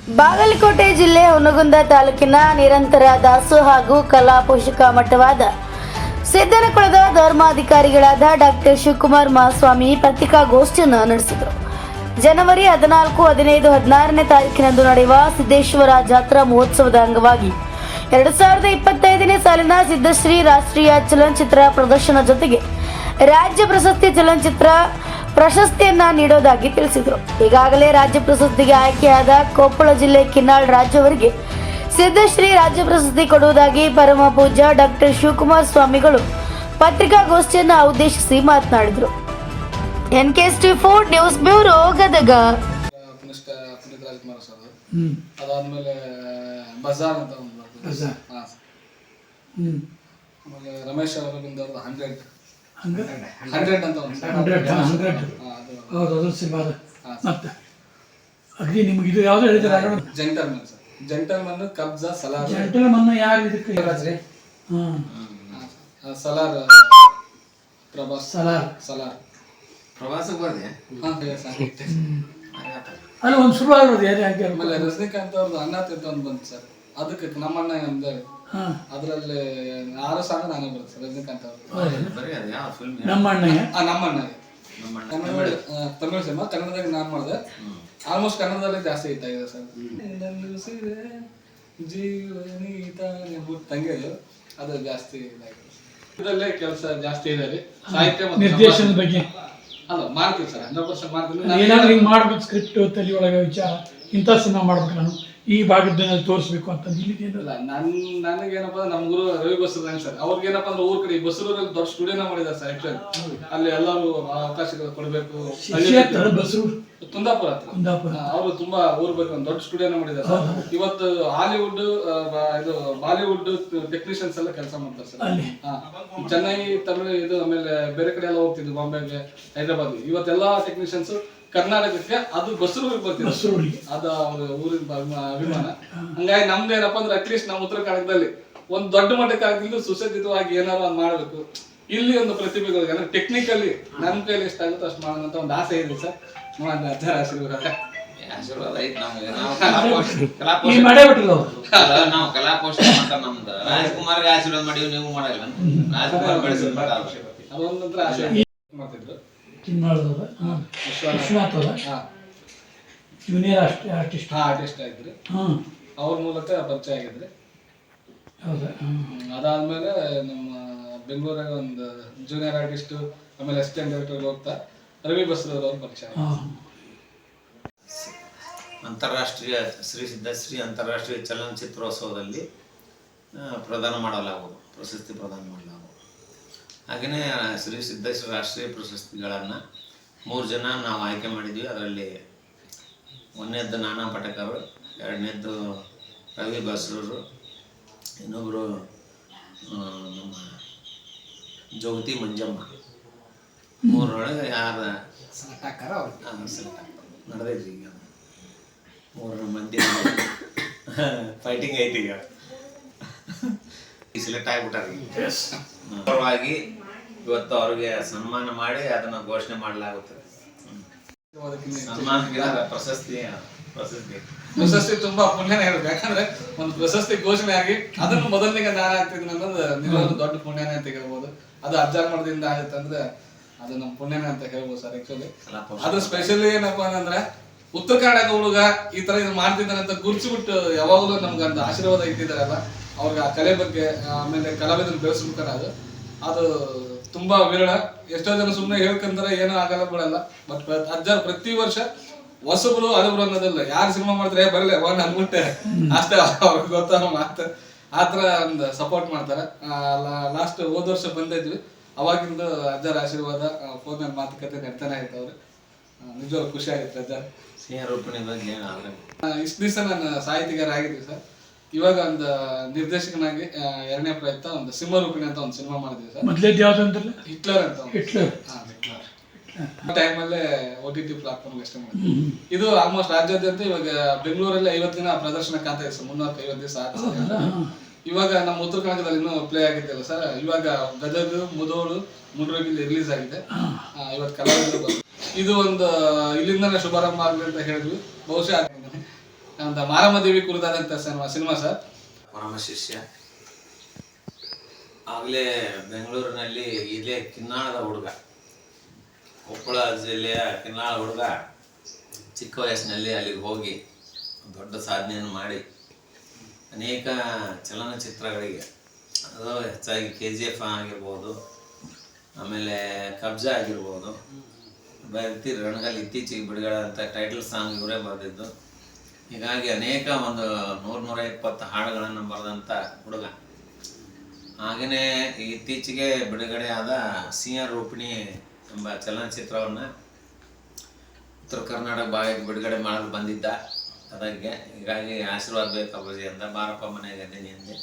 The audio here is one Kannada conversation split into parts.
ಬಾಗಲಕೋಟೆ ಜಿಲ್ಲೆ ಹುನಗುಂದ ತಾಲೂಕಿನ ನಿರಂತರ ದಾಸು ಹಾಗೂ ಕಲಾ ಪೋಷಕ ಮಠವಾದ ಸಿದ್ದನಕೊಳದ ಧರ್ಮಾಧಿಕಾರಿಗಳಾದ ಡಾಕ್ಟರ್ ಶಿವಕುಮಾರ್ ಮಹಾಸ್ವಾಮಿ ಪತ್ರಿಕಾಗೋಷ್ಠಿಯನ್ನು ನಡೆಸಿದರು. ಜನವರಿ 14, 15, 16ನೇ ತಾರೀಕಿನಂದು ನಡೆಯುವ ಸಿದ್ದೇಶ್ವರ ಜಾತ್ರಾ ಮಹೋತ್ಸವದ ಅಂಗವಾಗಿ 2025ನೇ ಸಾಲಿನ ಸಿದ್ದಶ್ರೀ ರಾಷ್ಟ್ರೀಯ ಚಲನಚಿತ್ರ ಪ್ರದರ್ಶನ ಜೊತೆಗೆ ರಾಜ್ಯ ಪ್ರಶಸ್ತಿ ಚಲನಚಿತ್ರ ಪ್ರಶಸ್ತಿಯನ್ನ ನೀಡೋದಾಗಿ ತಿಳಿಸಿದರು. ಈಗಾಗಲೇ ರಾಜ್ಯ ಪ್ರಶಸ್ತಿಗೆ ಆಯ್ಕೆಯಾದ ಕೊಪ್ಪಳ ಜಿಲ್ಲೆ ಕಿನ್ನಾಳ್ ರಾಜ್ ಅವರಿಗೆ ಸಿದ್ದಶ್ರೀ ರಾಜ್ಯ ಪ್ರಶಸ್ತಿ ಕೊಡುವುದಾಗಿ ಪರಮ ಪೂಜ್ಯ ಡಾಕ್ಟರ್ ಶಿವಕುಮಾರ್ ಸ್ವಾಮಿಗಳು ಪತ್ರಿಕಾಗೋಷ್ಠಿಯನ್ನು ಉದ್ದೇಶಿಸಿ ಮಾತನಾಡಿದರು. NK4 news bureau Gadag. ಅದಾದ್ಮೇಲೆ ಬಜಾರ್ ಅಂತ ಒಂದು ರಮೇಶ್ ಅವರಿಂದ 100 ಅಂತ ಅಗ್ರಿ ನಿಮ್ಗೆ ಇದು ಯಾವ್ದು ಹೇಳಿದ್ರೆ gentleman sir. Gentleman Kabzaa Salaar. Gentleman ಯಾರು ಇದಕ್ಕೆ ಸಲಾರ್ ಪ್ರಭಾಸ್ ಸಲಾರ್ ಪ್ರವಾಸಕ್ಕೆ ಬರ್ದೆ ಅಲ್ಲ ಒಂದು ಶುರು ಆಗೋದು ಯಾರು ಯಾಕೆ ಆಮೇಲೆ ರಜನಿಕಾಂತ್ ಅವ್ರದ್ದು ಅಣ್ಣ ಅಂತ ಒಂದು ಬಂತು ಸರ್. ಅದಕ್ಕೆ ನಮ್ಮಣ್ಣ ಎಂದ ಅದರಲ್ಲಿ 6 ಸಾಂಗ್ ನಾನೇ ಬರುತ್ತೆ ಸರ್. ರಜನಿಕಾಂತ್ ಅವರು ನಮ್ಮಣ್ಣಗೆ ತಮಿಳ್ ಸಿನಿಮಾ ಕನ್ನಡದಾಗ ನಾನು ಮಾಡಿದೆ. ಆಲ್ಮೋಸ್ಟ್ ಕನ್ನಡದಲ್ಲೇ ಜಾಸ್ತಿ ಹಿಟ್ ಆಗಿದೆ ಸರ್. ತಂಗಿದು ಅದು ಜಾಸ್ತಿ ಇದಾಗಿದೆ. ಇದರಲ್ಲೇ ಕೆಲಸ ಜಾಸ್ತಿ ಇದೆ. ಸಾಹಿತ್ಯ ಮತ್ತು ನಿರ್ದೇಶನದ ಬಗ್ಗೆ ಅಲ್ಲ ಮಾಡ್ತೀವಿ ಸರ್. 100% ಮಾಡ್ತೀನಿ. ಏನಾದ್ರು ಹಿಂಗೆ ಮಾಡ್ಬೇಕು ಸ್ಕ್ರಿಪ್ಟ್ ತಲೆ ಒಳಗೆ ವಿಚಾರ ಇಂಥ ಸಿನಿಮಾ ಮಾಡ್ಬೇಕು ನಾನು ಈ ಭಾಗದಲ್ಲಿ ತೋರಿಸ್ಬೇಕು ಅಂತ ಇಲ್ಲ. ನನಗೇನಪ್ಪ ನಮ್ಮ ಗುರು ರವಿ ಬಸವರಾಜ್ ಸರ್ ಅವ್ರಿಗೇನಪ್ಪ ಅಂದ್ರೆ ಊರ್ ಕಡೆ ಬಸರೂರಲ್ಲಿ ದೊಡ್ಡ ಸ್ಟುಡಿಯೋನ ಮಾಡಿದ್ದಾರೆ ಸರ್. ಆಕ್ಚುಲಿ ಅಲ್ಲಿ ಎಲ್ಲರೂ ಅವಕಾಶಗಳು ಕೊಡಬೇಕು. ಕುಂದಾಪುರ ಹತ್ರ ಅವರು ತುಂಬಾ ಊರ್ ಬೇಕು ಒಂದು ದೊಡ್ಡ ಸ್ಟುಡಿಯೋನ ಮಾಡಿದ್ದಾರೆ. ಇವತ್ತು ಹಾಲಿವುಡ್ ಇದು ಬಾಲಿವುಡ್ ಟೆಕ್ನಿಷಿಯನ್ಸ್ ಎಲ್ಲ ಕೆಲಸ ಮಾಡ್ತಾರೆ ಸರ್. ಚೆನ್ನೈ ತಮಿಳು ಇದು ಆಮೇಲೆ ಬೇರೆ ಕಡೆ ಎಲ್ಲ ಹೋಗ್ತಿದ್ರು, ಬಾಂಬೆಗೆ, ಹೈದರಾಬಾದ್. ಇವತ್ತೆಲ್ಲಾ ಟೆಕ್ನಿಷಿಯನ್ಸ್ ಕರ್ನಾಟಕಕ್ಕೆ ಅದು ಬಸರೂರಿಗೆ ಬರ್ತಿದ್ರು. ಅದು ಊರಿನ ಅಭಿಮಾನ. ಹಂಗಾಗಿ ನಮ್ದು ಏನಪ್ಪಾ ಅಂದ್ರೆ ಅಟ್ಲೀಸ್ಟ್ ನಮ್ಮ ಉತ್ತರ ಕನ್ನಡದಲ್ಲಿ ಒಂದು ದೊಡ್ಡ ಮಟ್ಟಕ್ಕೆ ಆಗಿದ್ದು ಸುಸಜ್ಜಿತವಾಗಿ ಏನಾದ್ರು ಒಂದು ಮಾಡಬೇಕು. ಇಲ್ಲಿ ಒಂದು ಪ್ರತಿಭೆಗಳಿಗೆ ಅಂದ್ರೆ ಟೆಕ್ನಿಕಲಿ ನನ್ನ ಕೈಲಿ ಎಷ್ಟು ಆಗುತ್ತೋ ಅಷ್ಟು ಮಾಡೋಣ ಅಂತ ಒಂದು ಆಸೆ ಇದೆ ಸರ್. ನೋಡಿ ಅಜ್ಜರ ಆಶೀರ್ವಾದ ಐತಿ ನಮ್ಗೆ. ನಾವು ಕಲಾ ಪೋಷಣೆ ಮಾಡ್ತಾರೆ ನಮ್ದು. ರಾಜ್ಕುಮಾರ್ಗೆ ಆಶೀರ್ವಾದ ಮಾಡಿವಿ, ನೀವು ಮಾಡಲ್ಲ. ರಾಜ್ಕುಮಾರ್ ಬೆಳೆಸಿರ್ಬೇಕು ಅದೊಂದಂತ್ರ ಆಸೆ ಮಾಡ್ತಿದ್ರು. ಜೂನಿಯರ್ ಆರ್ಟಿಸ್ಟ್ ಆಗಿದ್ರಿ. ಅವ್ರ ಮೂಲಕ ಪರಿಚಯ ಆಗಿದ್ರಿ. ಅದಾದ್ಮೇಲೆ ನಮ್ಮ ಬೆಂಗಳೂರಾಗ ಒಂದು ಜೂನಿಯರ್ ಆರ್ಟಿಸ್ಟ್ ಆಮೇಲೆ ಅಸಿಸ್ಟೆಂಟ್ ಡೈರೆಕ್ಟರ್ ಹೋಗ್ತಾ ರವಿ ಬಸರೂರ್ ಅವ್ರ ಪರಿಚಯ. ಅಂತಾರಾಷ್ಟ್ರೀಯ ಶ್ರೀ ಸಿದ್ದಶ್ರೀ ಅಂತಾರಾಷ್ಟ್ರೀಯ ಚಲನಚಿತ್ರೋತ್ಸವದಲ್ಲಿ ಪ್ರದಾನ ಮಾಡಲಾಗುವುದು, ಪ್ರಶಸ್ತಿ ಪ್ರದಾನ ಮಾಡಲಾಗುವುದು. ಹಾಗೆಯೇ ಶ್ರೀ ಸಿದ್ದೇಶ್ವರ ರಾಷ್ಟ್ರೀಯ ಪ್ರಶಸ್ತಿಗಳನ್ನು 3 ಜನ ನಾವು ಆಯ್ಕೆ ಮಾಡಿದ್ವಿ. ಅದರಲ್ಲಿ 1ನೇದ್ದು ನಾನಾ ಪಟೇಕರ್, 2ನೇದ್ದು ರವಿ ಬಸ್ರೂರು, ಇನ್ನೊಬ್ಬರು ನಮ್ಮ ಜೋಗತಿ ಮಂಜಮ್ಮ. 3ರೊಳಗೆ ಯಾರು ನಡೆದೈತಿ ಈಗ 3 ಮಂದಿ ಫೈಟಿಂಗ್ ಐತಿ. ಈಗ ಸೆಲೆಕ್ಟ್ ಆಗಿಬಿಟ್ಟಾರೆ. ಪರವಾಗಿ ಇವತ್ತು ಅವ್ರಿಗೆ ಸನ್ಮಾನ ಮಾಡಿ ಅದನ್ನ ಘೋಷಣೆ ಮಾಡಲಾಗುತ್ತದೆ. ಸನ್ಮಾನ ಪ್ರಶಸ್ತಿ ತುಂಬಾ ಪುಣ್ಯನೇ ಹೇಳ್ಬೇಕು. ಯಾಕಂದ್ರೆ ಒಂದು ಪ್ರಶಸ್ತಿ ಘೋಷಣೆ ಆಗಿ ಅದನ್ನು ಮೊದಲನಿಗೆ ನಾನು ಆಗ್ತಿದ್ದೀನಿ ಅನ್ನೋದು ನಿಜವಾಗ್ಲೂ ದೊಡ್ಡ ಪುಣ್ಯನೇ ಅಂತ ಹೇಳ್ಬೋದು. ಅದು ಅಜ್ಜಾರ್ ಮಾಡೋದ್ರಿಂದ ಆಗುತ್ತೆ ಅಂದ್ರೆ ಅದು ನಮ್ಮ ಪುಣ್ಯನೇ ಅಂತ ಹೇಳ್ಬೋದು ಸರ್. ಆಕ್ಚುಲಿ ಅದು ಸ್ಪೆಷಲಿ ಏನಪ್ಪಾ ಅಂದ್ರೆ ಉತ್ತರ ಕನ್ನಡ ಹುಡುಗ ಈ ತರ ಇದು ಮಾಡ್ತಿದ್ದಾನೆ ಅಂತ ಗುರ್ಸ್ಬಿಟ್ಟು ಯಾವಾಗಲೂ ನಮ್ಗೆ ಅಂತ ಆಶೀರ್ವಾದ ಇಟ್ಟಿದ್ದಾರಲ್ಲ ಅವ್ರಿಗೆ ಆ ಕಲೆ ಬಗ್ಗೆ ಆಮೇಲೆ ಕಲಾವಿದನ್ನು ಬೆಳೆಸ್ಬೇಕಾದ್ರೆ ಅದು ತುಂಬಾ ವಿರಳ. ಎಷ್ಟೋ ಜನ ಸುಮ್ಮನೆ ಹೇಳ್ಕಂತಾರೆ ಏನೋ ಆಗಲ್ಲ ಬಿಡಲ್ಲ. ಬಟ್ ಅಜ್ಜಾರ್ ಪ್ರತಿ ವರ್ಷ ಹೊಸಬ್ರು ಹಳಬ್ರು ಅನ್ನೋದಿಲ್ಲ. ಯಾರು ಸಿನಿಮಾ ಮಾಡ್ತಾರೆ ಬರಲ್ಲ ಒಂದ್ ಅನ್ಬಿಟ್ಟೆ ಅಷ್ಟೇ ಅವ್ರಿಗೆ ಗೊತ್ತಾಗ ಮಾತು ಆತರ ಒಂದು ಸಪೋರ್ಟ್ ಮಾಡ್ತಾರೆ. ಲಾಸ್ಟ್ ಹೋದ ವರ್ಷ ಬಂದಿದ್ವಿ. ಅವಾಗಿಂದ ಅಜ್ಜಾರ ಆಶೀರ್ವಾದ ಫೋನ್ ಮೇಲೆ ಮಾತುಕತೆ ನಡ್ತಾನೆ ಆಯ್ತು. ಅವ್ರು ನಿಜವಾಗ್ಲೂ ಖುಷಿ ಆಗಿತ್ತು ಅಜ್ಜಾರ್. ಇಷ್ಟು ದಿವಸ ನಾನು ಸಾಹಿತಿಗಾರ ಆಗಿದ್ವಿ ಸರ್. ಇವಾಗ ಒಂದು ನಿರ್ದೇಶಕನಾಗಿ 2ನೇ ಪ್ರಯತ್ನ ಒಂದು ಸಿಂಹರೂಪಿಣಿ ಅಂತ ಒಂದು ಸಿನಿಮಾ ಮಾಡಿದ್ವಿ ಸರ್. ಹಿಟ್ಲರ್ ಅಂತ ಟೈಮಲ್ಲೇ OTT ಪ್ಲಾಟ್ಫಾರ್ಮ್ ಅಷ್ಟೇ ಮಾಡಿದ್ವಿ. ಇದು ಆಲ್ಮೋಸ್ಟ್ ರಾಜ್ಯಾದ್ಯಂತ ಇವಾಗ ಬೆಂಗಳೂರಲ್ಲಿ 50 ದಿನ ಪ್ರದರ್ಶನ ಖಾತೆ ಇದೆ ಸರ್. 350 ದಿವಸ ಆಯ್ತು. ಇವಾಗ ನಮ್ಮ ಉತ್ತರ ಕನ್ನಡದಲ್ಲಿ ಇನ್ನೂ ಪ್ಲೇ ಆಗಿದ್ದಲ್ಲ ಸರ್. ಇವಾಗ ಗದಗ, ಮುಧೋಳು, ಮುಂಡ್ರಗಿಲ್ಲಿ ರಿಲೀಸ್ ಆಗಿದೆ. ಇವತ್ತು ಕಲಾವಿದರು ಇದು ಒಂದು ಇಲ್ಲಿಂದನೇ ಶುಭಾರಂಭ ಆಗಲಿ ಅಂತ ಹೇಳಿದ್ವಿ. ಬಹುಶಃ ಒಂದು ಮಾರಮ್ಮ ದೇವಿ ಕುರಿತಾದಂಥ ಸಿನಿಮಾ ಸರ್. ಪರಮ ಶಿಷ್ಯ ಆಗಲೇ ಬೆಂಗಳೂರಿನಲ್ಲಿ ಇಲ್ಲೇ ಕಿನ್ನಾಳದ ಹುಡುಗ, ಕೊಪ್ಪಳ ಜಿಲ್ಲೆಯ ಕಿನ್ನಾಳ ಹುಡುಗ ಚಿಕ್ಕ ವಯಸ್ಸಿನಲ್ಲಿ ಅಲ್ಲಿಗೆ ಹೋಗಿ ದೊಡ್ಡ ಸಾಧನೆಯನ್ನು ಮಾಡಿ ಅನೇಕ ಚಲನಚಿತ್ರಗಳಿಗೆ, ಅದು ಹೆಚ್ಚಾಗಿ KGF ಆಗಿರ್ಬೋದು, ಆಮೇಲೆ ಕಬ್ಜಾ ಆಗಿರ್ಬೋದು, ಬರ್ತಿ ರಣಗಲ್ ಇತ್ತೀಚೆಗೆ ಬಿಡುಗಡೆ ಅಂತ ಟೈಟಲ್ ಸಾಂಗ್ ಇವರೇ ಬರೆದಿದ್ದು. ಹೀಗಾಗಿ ಅನೇಕ ಒಂದು 100-120 ಹಾಡುಗಳನ್ನು ಬರೆದಂಥ ಹುಡುಗ. ಹಾಗೆಯೇ ಇತ್ತೀಚೆಗೆ ಬಿಡುಗಡೆಯಾದ ಸಿಂಹ ರೂಪಿಣಿ ಎಂಬ ಚಲನಚಿತ್ರವನ್ನು ಉತ್ತರ ಕರ್ನಾಟಕ ಭಾಗಕ್ಕೆ ಬಿಡುಗಡೆ ಮಾಡಲು ಬಂದಿದ್ದ. ಅದಕ್ಕೆ ಹೀಗಾಗಿ ಆಶೀರ್ವಾದ ಬೇಕಾಗಿ ಅಂತ ಬಾರಪ್ಪ ಮನೆಗೆ ಇದ್ದೀನಿ ಅಂದೆ.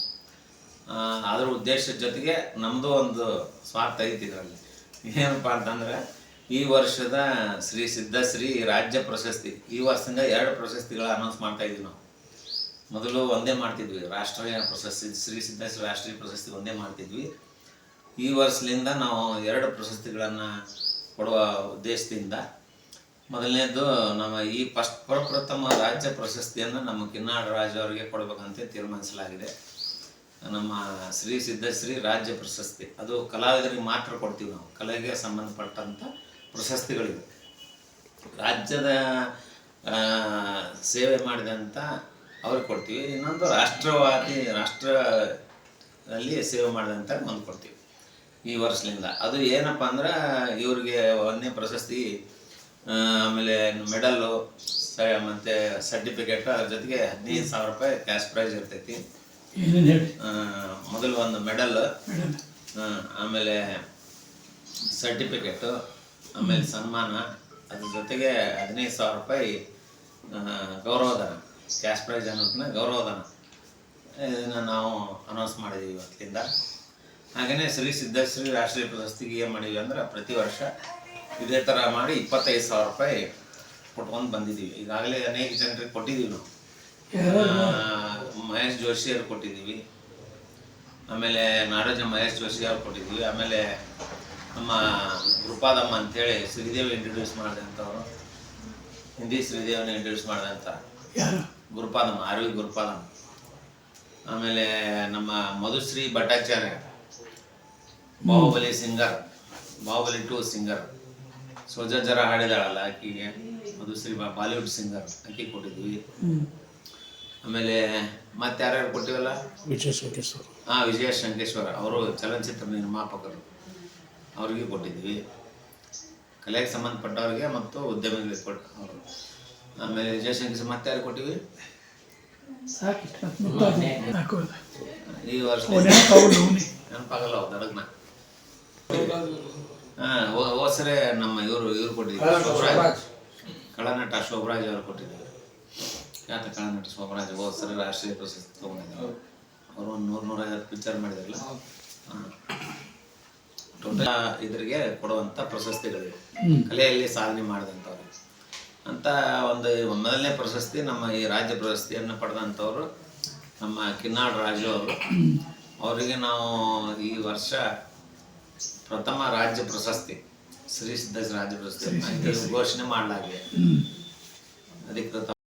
ಅದರ ಉದ್ದೇಶದ ಜೊತೆಗೆ ನಮ್ಮದು ಒಂದು ಸ್ವಾರ್ಥ ಐತಿ ಇದರಲ್ಲಿ. ಏನಪ್ಪ ಅಂತಂದರೆ ಈ ವರ್ಷದ ಶ್ರೀ ಸಿದ್ಧಶ್ರೀ ರಾಜ್ಯ ಪ್ರಶಸ್ತಿ, ಈ ವರ್ಷದಿಂದ 2 ಪ್ರಶಸ್ತಿಗಳ ಅನೌನ್ಸ್ ಮಾಡ್ತಾ ಇದ್ವಿ ನಾವು. ಮೊದಲು ಒಂದೇ ಮಾಡ್ತಿದ್ವಿ, ರಾಷ್ಟ್ರೀಯ ಪ್ರಶಸ್ತಿ ಶ್ರೀ ಸಿದ್ಧಶ್ರೀ ರಾಷ್ಟ್ರೀಯ ಪ್ರಶಸ್ತಿ ಒಂದೇ ಮಾಡ್ತಿದ್ವಿ. ಈ ವರ್ಷದಿಂದ ನಾವು 2 ಪ್ರಶಸ್ತಿಗಳನ್ನು ಕೊಡುವ ಉದ್ದೇಶದಿಂದ ಮೊದಲನೇದು ನಮ್ಮ ಈ ಪ್ರಪ್ರಥಮ ರಾಜ್ಯ ಪ್ರಶಸ್ತಿಯನ್ನು ನಮ್ಮ ಕಿನ್ನಾಳ ರಾಜು ಅವರಿಗೆ ಕೊಡಬೇಕಂತ ತೀರ್ಮಾನಿಸಲಾಗಿದೆ. ನಮ್ಮ ಶ್ರೀ ಸಿದ್ಧಶ್ರೀ ರಾಜ್ಯ ಪ್ರಶಸ್ತಿ ಅದು ಕಲಾವಿದರಿಗೆ ಮಾತ್ರ ಕೊಡ್ತೀವಿ ನಾವು. ಕಲೆಗೆ ಸಂಬಂಧಪಟ್ಟಂಥ ಪ್ರಶಸ್ತಿಗಳಿವೆ. ರಾಜ್ಯದ ಸೇವೆ ಮಾಡಿದಂಥ ಅವ್ರಿಗೆ ಕೊಡ್ತೀವಿ. ಇನ್ನೊಂದು ರಾಷ್ಟ್ರದಲ್ಲಿ ಸೇವೆ ಮಾಡಿದಂಥ ಒಂದು ಕೊಡ್ತೀವಿ ಈ ವರ್ಷದಿಂದ. ಅದು ಏನಪ್ಪ ಅಂದ್ರೆ ಇವ್ರಿಗೆ 1ನೇ ಪ್ರಶಸ್ತಿ, ಆಮೇಲೆ ಮೆಡಲ್ಲು ಮತ್ತು ಸರ್ಟಿಫಿಕೇಟ್, ಅದ್ರ ಜೊತೆಗೆ 15,000 ರೂಪಾಯಿ ಕ್ಯಾಶ್ ಪ್ರೈಸ್ ಇರ್ತೈತಿ. ಮೊದಲು ಒಂದು ಮೆಡಲ್, ಆಮೇಲೆ ಸರ್ಟಿಫಿಕೇಟು, ಆಮೇಲೆ ಸನ್ಮಾನ, ಅದ್ರ ಜೊತೆಗೆ 15,000 ರೂಪಾಯಿ ಗೌರವಧನ, ಕ್ಯಾಶ್ ಪ್ರೈಸ್ ಅನ್ನೋದನ್ನ ಗೌರವಧನ. ಇದನ್ನು ನಾವು ಅನೌನ್ಸ್ ಮಾಡಿದ್ದೀವಿ ಇವತ್ತಿಂದ. ಹಾಗೆಯೇ ಶ್ರೀ ಸಿದ್ಧಶ್ರೀ ರಾಷ್ಟ್ರೀಯ ಪ್ರಶಸ್ತಿಗೆ ಏನು ಮಾಡಿದ್ವಿ ಅಂದ್ರೆ ಪ್ರತಿ ವರ್ಷ ಇದೇ ಥರ ಮಾಡಿ 25,000 ರೂಪಾಯಿ ಕೊಟ್ಕೊಂಡು ಬಂದಿದ್ದೀವಿ. ಈಗಾಗಲೇ ಅನೇಕ ಜನರಿಗೆ ಕೊಟ್ಟಿದ್ದೀವಿ ನಾವು. ಮಹೇಶ್ ಜೋಶಿ ಅವ್ರು ಕೊಟ್ಟಿದ್ದೀವಿ, ಆಮೇಲೆ ನಾಡೋಜ ಮಹೇಶ್ ಜೋಶಿ ಅವ್ರು ಕೊಟ್ಟಿದ್ದೀವಿ, ಆಮೇಲೆ ನಮ್ಮ ಗುರುಪಾದಮ್ಮ ಅಂಥೇಳಿ ಶ್ರೀದೇವಿ ಇಂಟ್ರೊಡ್ಯೂಸ್ ಮಾಡಿದಂಥವ್ರು, ಹಿಂದಿ ಶ್ರೀದೇವಿನ ಇಂಟ್ರೊಡ್ಯೂಸ್ ಮಾಡಿದಂಥ ಗುರುಪಾದಮ್ಮ, ಆರ್ವಿ ಗುರುಪಾದಮ್ಮ. ಆಮೇಲೆ ನಮ್ಮ ಮಧುಶ್ರೀ ಭಟ್ಟಾಚಾರ್ಯ, ಬಾಹುಬಲಿ ಸಿಂಗರ್, ಬಾಹುಬಲಿ 2 ಸಿಂಗರ್, ಸೋಜಜರ ಹಾಡಿದಾಳಲ್ಲ ಆಕೆಗೆ ಮಧುಶ್ರೀ, ಬಾಲಿವುಡ್ ಸಿಂಗರ್, ಆಕೆ ಕೊಟ್ಟಿದ್ವಿ. ಆಮೇಲೆ ಮತ್ತೆ ಯಾರ್ಯಾರು ಕೊಟ್ಟಿವಲ್ಲ, ವಿಜಯ ಶಂಕೇಶ್ವರ ಅವರು ಚಲನಚಿತ್ರ ನಿರ್ಮಾಪಕರು, ಅವ್ರಿಗೆ ಕೊಟ್ಟಿದ್ವಿ. ಕಲೆಗೆ ಸಂಬಂಧಪಟ್ಟವ್ರಿಗೆ ಮತ್ತು ಉದ್ಯಮಿಗಳಿಗೆ ಅವರು. ಆಮೇಲೆ ವಿಜಯ ಶಂಕೇಶ್ವರ ಮತ್ತೆ ಯಾರು ಕೊಟ್ಟಿವಿ ಈ ವರ್ಷ ನೆನಪಾಗಲ್ಲ ದಡಗ್ನ. ಹೋಸರೆ ನಮ್ಮ ಇವರು ಕೊಟ್ಟಿದ್ವಿ, ಶೋಭರಾಜ್, ಕಳನಟ ಶೋಭರಾಜ್ ಅವರು ಕೊಟ್ಟಿದ್ದೀವಿ. ಖ್ಯಾತ ಕಳನಟ ಶೋಭರಾಜ್ ಹೋಸರೆ ರಾಷ್ಟ್ರೀಯ ಪ್ರಶಸ್ತಿ ತೊಗೊಂಡಿದ್ದಾರೆ. ಅವರು ಒಂದು 100-150 ಪಿಕ್ಚರ್ ಮಾಡಿದಾರಲ್ಲ. ಟೋಟಲ್ ಇದ್ರಿಗೆ ಕೊಡುವಂಥ ಪ್ರಶಸ್ತಿಗಳಿವೆ, ಕಲೆಯಲ್ಲಿ ಸಾಧನೆ ಮಾಡಿದಂಥವ್ರು ಅಂತ. ಒಂದು ಮೊದಲನೇ ಪ್ರಶಸ್ತಿ ನಮ್ಮ ಈ ರಾಜ್ಯ ಪ್ರಶಸ್ತಿಯನ್ನು ಪಡೆದಂಥವ್ರು ನಮ್ಮ ಕಿನ್ನಾಳ ರಾಜು ಅವರು. ಅವರಿಗೆ ನಾವು ಈ ವರ್ಷ ಪ್ರಥಮ ರಾಜ್ಯ ಪ್ರಶಸ್ತಿ ಶ್ರೀ ಸಿದ್ಧಶ್ರೀ ರಾಜ್ಯ ಪ್ರಶಸ್ತಿ ಘೋಷಣೆ ಮಾಡಲಾಗಿದೆ ಅಧಿಕೃತ.